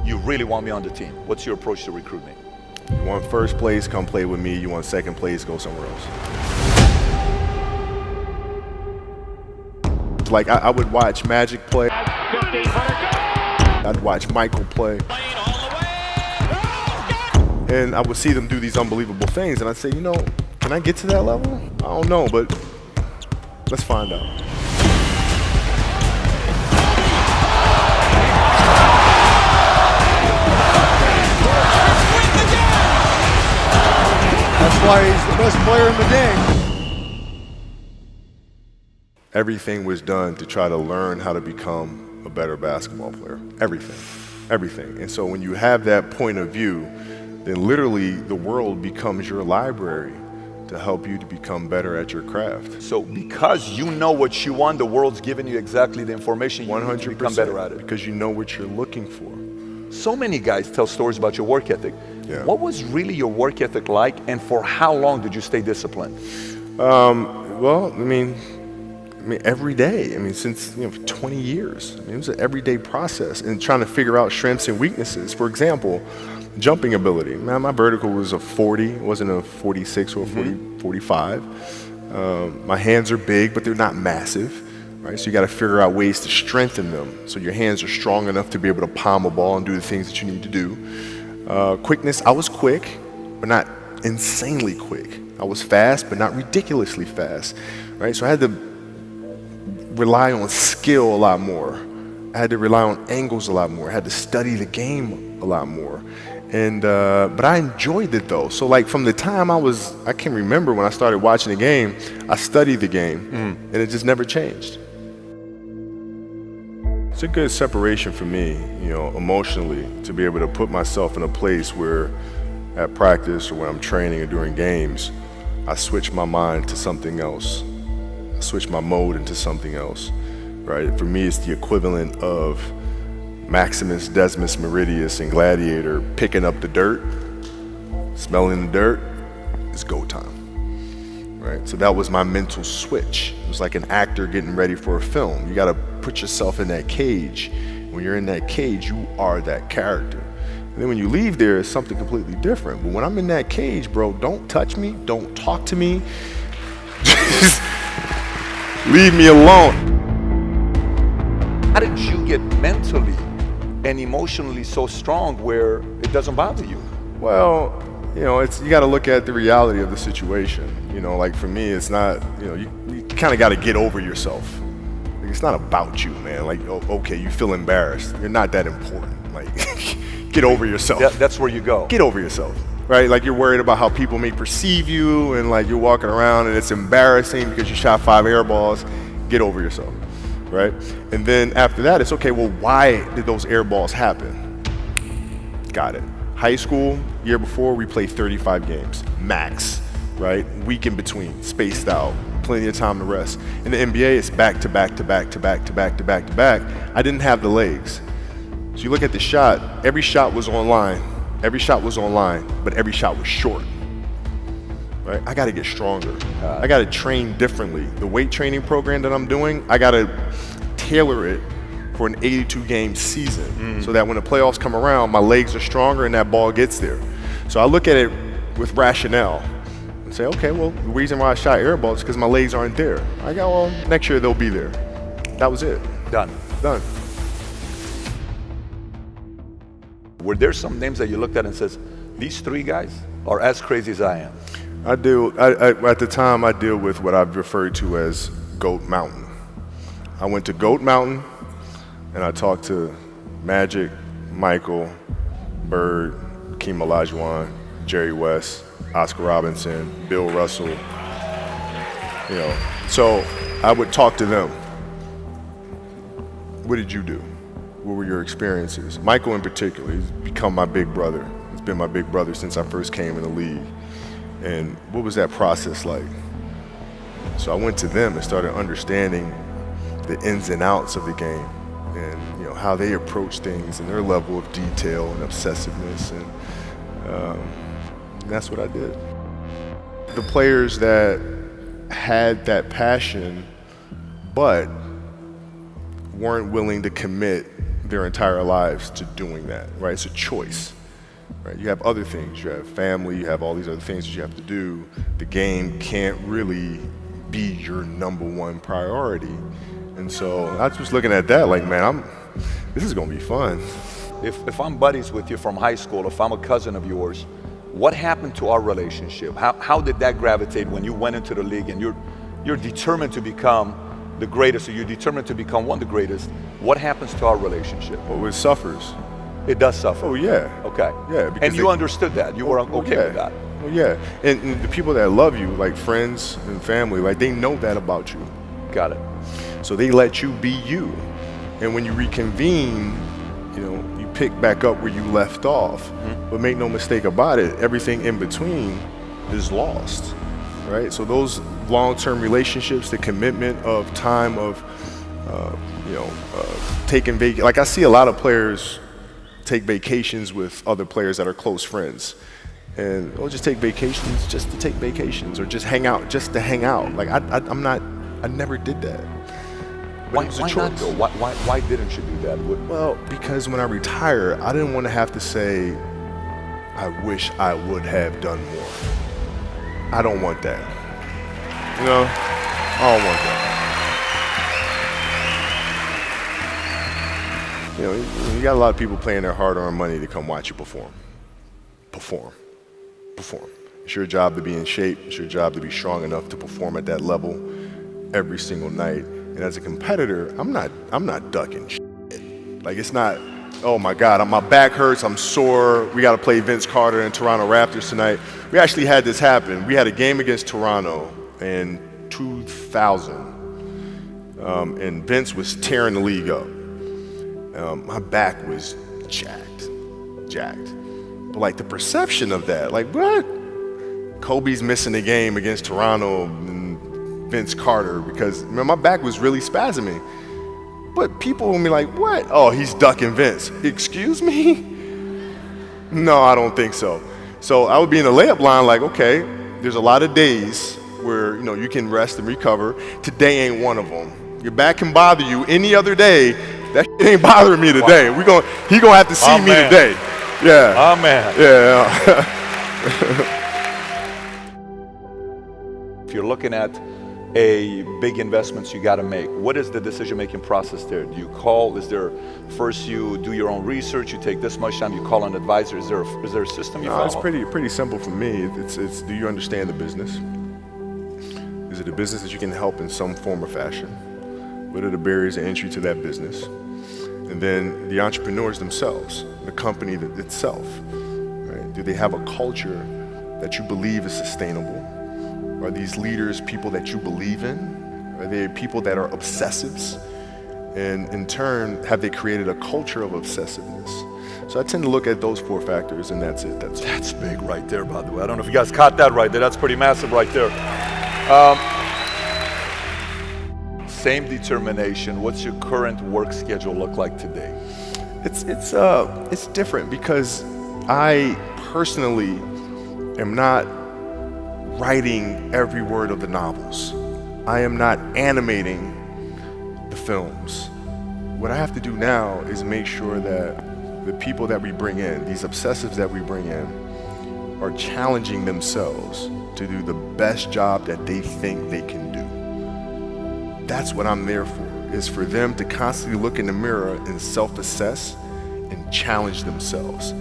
you really want me on the team. What's your approach to recruiting? You want first place, come play with me. You want second place, go somewhere else. Like I would watch Magic play. I'd watch Michael play. And I would see them do these unbelievable things, and I'd say, you know, can I get to that level? I don't know, but let's find out. That's why he's the best player in the game. Everything was done to try to learn how to become a better basketball player. Everything. And so when you have that point of view, then literally the world becomes your library to help you to become better at your craft. So because you know what you want, the world's giving you exactly the information you need to become better at it. Because you know what you're looking for. So many guys tell stories about your work ethic. Yeah. What was really your work ethic like, and for how long did you stay disciplined? Well, I mean, every day. I mean, since 20 years. I mean, it was an everyday process, and trying to figure out strengths and weaknesses. For example, jumping ability. Man, my vertical was a 40, it wasn't a 46 or a 45. My hands are big, but they're not massive. Right? So you got to figure out ways to strengthen them so your hands are strong enough to be able to palm a ball and do the things that you need to do. Quickness, I was quick, but not insanely quick. I was fast, but not ridiculously fast. Right? So I had to rely on skill a lot more. I had to rely on angles a lot more. I had to study the game a lot more. And but I enjoyed it though. So like from the time I can remember when I started watching the game, I studied the game, and it just never changed. It's a good separation for me, emotionally, to be able to put myself in a place where at practice or when I'm training or during games, I switch my mind to something else. I switch my mode into something else, right? For me, it's the equivalent of Maximus, Decimus, Meridius, and Gladiator picking up the dirt, smelling the dirt. It's go time, right? So that was my mental switch. It was like an actor getting ready for a film. You got to put yourself in that cage. When you're in that cage, you are that character. And then when you leave there, it's something completely different. But when I'm in that cage, bro, don't touch me, don't talk to me. Just leave me alone. How did you get mentally and emotionally so strong where it doesn't bother you? Well, you got to look at the reality of the situation. Like for me, it's not, you kind of got to get over yourself. Like, it's not about you, man. Like, okay, you feel embarrassed. You're not that important. Like, get over yourself. That's where you go. Get over yourself, right? Like you're worried about how people may perceive you, and like you're walking around and it's embarrassing because you shot 5 air balls. Get over yourself. Right? And then after that, it's okay, well, why did those air balls happen? Got it. High school, year before, we played 35 games, max, right? Week in between, spaced out, plenty of time to rest. In the NBA, it's back to back to back to back to back to back to back. I didn't have the legs. So you look at the shot, every shot was online, but every shot was short. Right? I got to get stronger. I got to train differently. The weight training program that I'm doing, I got to tailor it for an 82-game season so that when the playoffs come around, my legs are stronger and that ball gets there. So I look at it with rationale and say, okay, well, the reason why I shot air balls is because my legs aren't there. I go, well, next year they'll be there. That was it. Done. Were there some names that you looked at and says, these 3 guys are as crazy as I am? At the time, I deal with what I've referred to as Goat Mountain. I went to Goat Mountain, and I talked to Magic, Michael, Bird, Hakeem Olajuwon, Jerry West, Oscar Robinson, Bill Russell. So I would talk to them. What did you do? What were your experiences? Michael in particular, he's become my big brother. He's been my big brother since I first came in the league. And what was that process like? So I went to them and started understanding the ins and outs of the game and how they approach things and their level of detail and obsessiveness, and that's what I did. The players that had that passion but weren't willing to commit their entire lives to doing that, right? It's a choice, right? You have other things, you have family, you have all these other things that you have to do. The game can't really be your number one priority. And so I was looking at that like, man, this is gonna be fun. If I'm buddies with you from high school, if I'm a cousin of yours, what happened to our relationship? How did that gravitate when you went into the league and you're determined to become the greatest, or you're determined to become one of the greatest? What happens to our relationship? Well, it suffers. It does suffer. Oh yeah. Okay. Yeah. And you understood that. You were okay yeah. with that. Well, yeah. And the people that love you, like friends and family, like they know that about you. Got it. So they let you be you. And when you reconvene, you pick back up where you left off. Mm-hmm. But make no mistake about it, everything in between is lost, right? So those long-term relationships, the commitment of time of, taking vacation. Like I see a lot of players take vacations with other players that are close friends. And they'll just take vacations just to take vacations, or just hang out just to hang out. Like I never did that. But it was a Why choice. not though? Why didn't you do that? Well, because when I retire, I didn't want to have to say, I wish I would have done more. I don't want that. I don't want that. You got a lot of people paying their hard-earned money to come watch you perform. Perform. It's your job to be in shape. It's your job to be strong enough to perform at that level every single night. And as a competitor, I'm not ducking shit. Like it's not, oh my God, my back hurts, I'm sore, we got to play Vince Carter and Toronto Raptors tonight. We actually had this happen. We had a game against Toronto in 2000, and Vince was tearing the league up. My back was jacked. But like the perception of that, like what? Kobe's missing the game against Toronto and Vince Carter because my back was really spasming. But people will be like, what? Oh, he's ducking Vince. Excuse me? No, I don't think so. So I would be in the layup line like, okay, there's a lot of days where you can rest and recover. Today ain't one of them. Your back can bother you any other day. That shit ain't bothering me today. He gonna have to see me today. Yeah. Oh man. Yeah. If you're looking at a big investments you got to make, what is the decision-making process there? Do you call? Is there first you do your own research? You take this much time. You call an advisor. Is there a system you follow? It's pretty simple for me. It's do you understand the business? Is it a business that you can help in some form or fashion? What are the barriers of entry to that business? And then the entrepreneurs themselves, the company itself, right? Do they have a culture that you believe is sustainable? Are these leaders people that you believe in? Are they people that are obsessives? And in turn, have they created a culture of obsessiveness? So I tend to look at those 4 factors, and that's it. That's big right there, by the way. I don't know if you guys caught that right there. That's pretty massive right there. Same determination. What's your current work schedule look like today? It's different because I personally am not writing every word of the novels. I am not animating the films. What I have to do now is make sure that the people that we bring in, these obsessives that we bring in, are challenging themselves to do the best job that they think they can do. That's what I'm there for, is for them to constantly look in the mirror and self-assess and challenge themselves.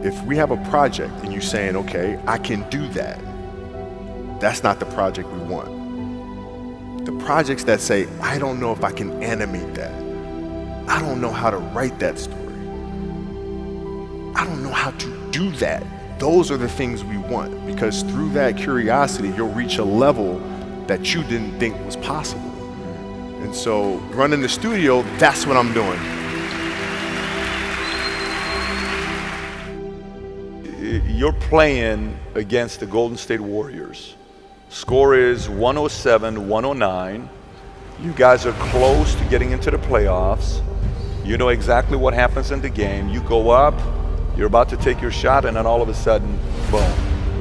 If we have a project and you're saying, okay, I can do that, that's not the project we want. The projects that say, I don't know if I can animate that. I don't know how to write that story. I don't know how to do that. Those are the things we want, because through that curiosity, you'll reach a level that you didn't think was possible. And so running the studio, that's what I'm doing. You're playing against the Golden State Warriors. Score is 107-109. You guys are close to getting into the playoffs. You know exactly what happens in the game. You go up, you're about to take your shot, and then all of a sudden, boom,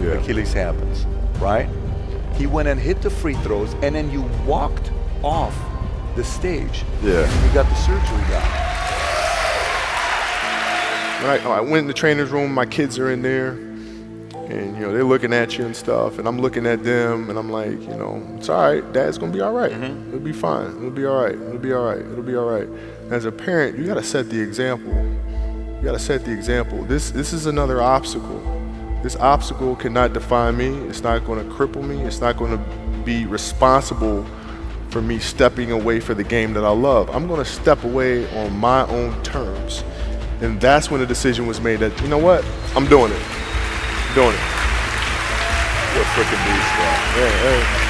Achilles happens, right? He went and hit the free throws, and then you walked off the stage. Yeah. And you got the surgery done. I went in the trainer's room, my kids are in there, and they're looking at you and stuff, and I'm looking at them, and I'm like, it's all right, Dad's gonna be all right. It'll be fine. It'll be all right. It'll be all right. It'll be all right. As a parent, you gotta set the example. You gotta set the example. This is another obstacle. This obstacle cannot define me. It's not gonna cripple me. It's not gonna be responsible for me stepping away for the game that I love. I'm gonna step away on my own terms. And that's when the decision was made that, you know what, I'm doing it. I'm doing it. You're a freaking beast, bro. Yeah,